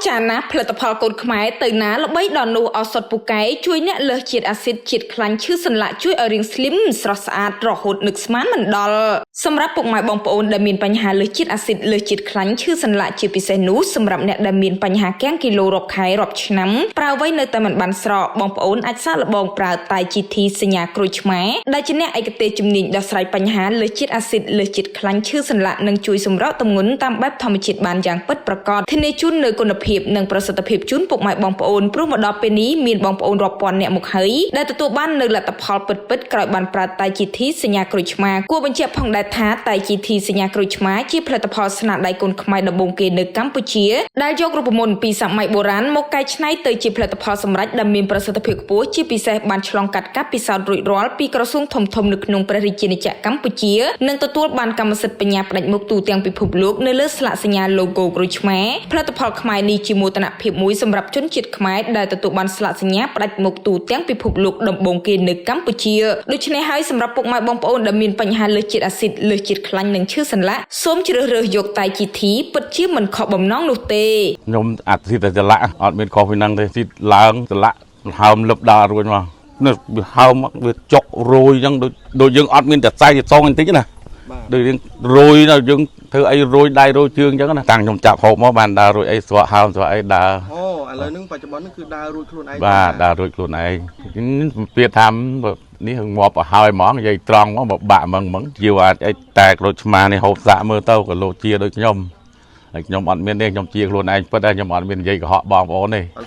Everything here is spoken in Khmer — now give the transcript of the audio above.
ចាណាផលិតផលកូនខ្មែរទៅណាល្បីដល់នោះអសតពូកែជួយអ្នកលើសជាតិអាស៊ីតជាតិខ្លាញ់ឈឺសន្លាក់ជួយឲ្យរាងស្លីមស្រស់ស្អាតរហូតនឹកស្មានមិនដល់សម្រាប់ពុកម៉ែបងប្អូនដែលមានបញ្ហាលើសជាតិអាស៊ីតលើសជាតិខ្លាញ់ឈឺសន្លាក់ជាពិសេសនោះសម្រាប់អ្នកដែលមានបញ្ហាគាំងគីឡូរាប់ខែរាប់ឆ្នាំប្រើអ្វីនៅតែមិនបានស្រកបងប្អូនអាចសាកល្បងប្រើតែ GT សញ្ញាក្រូចឆ្មាដែលជាអ្នកឯកទេសជំនាញដោះស្រាយបញ្ហាលើសជាតិអាស៊ីតលើសជាតិខ្លាញ់ឈឺសន្លាក់និងជួយសម្រកទម្ងន់តាមបែបធម្មជាតិបានយ៉ាងពិតប្រាកដធានាជូននូវគុណភាពនិងប្រសិទ្ធភាពជូនពុកម៉ែបងប្អូនព្រោះមកដល់ពេលនេះមានបងប្អូនរាប់ពាន់អ្នកមកហើយដែលទទួលបាននូវលទ្ធផលពិតៗក្រោយបានប្រើតែ GT សញ្ញាក្រូចឆ្មាគួរបញ្ជាក់ផងដែរថាតែ GT សញ្ញាក្រូចឆ្មាជាផលិតផលស្នាដៃកូនខ្មែរដំបូងគេនៅកម្ពុជាដែលយករូបមន្តពីសម័យបុរាណមកកែច្នៃទៅជាផលិតផលសម្រេចដែលមានប្រសិទ្ធភាពខ្ពស់ជាពិសេសបានឆ្លងកាត់ការពិសោធន៍រួចរាល់ពីក្រសួងធំៗនៅក្នុងព្រះរាជាណាចក្រកម្ពុជានិងទទួលបានកម្មសិទ្ធិបញ្ញាផ្ដាច់មុខទូទាំងពិភពលោកនៅលើស្លាកសញ្ញា logo ក្រូចឆ្មាផលិតផលខ្មែរនេះជាមោទនភាពមួយសម្រាប់ជនជាតិខ្មែរដែលទទួលបានស្លាកសញ្ញាផ្ដាច់មុខទូទាំងពិភពលោកដំបូងគេនៅកម្ពុជាដូច្នេះហើយសម្រាប់ពុកម៉ែបងប្អូនដែលមានបញ្ហាលើសជាតិអាស៊ីតលើសជាតិខ្លាញ់និងឈឺសន្លាក់សូមជ្រើសរើសយកតែ GT ពិតជាមិនខុសបំណងនោះទេខ្ញុំអត់ស៊ីតែចលាក់អត់មានខុសពីហ្នឹងទេស៊ីឡើងចលាក់ហើមលឹបដល់រួចមកនេះវាហើមវាចុករយអញ្ចឹងដូចយើងអត់មានតែខ្សែសងបន្តិចណាដូចយើងរយដល់យើងធ្វើអីរយដៃរយជើងអញ្ចឹងណាតាំងខ្ញុំចាប់ហូបមកបានដើររួចអីស្រក់ហើមស្រក់អីដើរអូឥឡូវហ្នឹងបច្ចុប្បន្នហ្នឹងគឺដើររួចខ្លួនឯងបាទដើររួចខ្លួនឯងវាថានេះងាប់ឲ្យហើយហ្មងនិយាយត្រង់មកបាក់ហ្មងជាអាចអីតែក្រូចឆ្មានេះហូបសាក់មើលទៅក៏លោជាដូចខ្ញុំហើយខ្ញុំអត់មានទេខ្ញុំជាខ្លួនឯងពិតតែខ្ញុំអត់មាននិយាយកុហកបងប្អូនទេ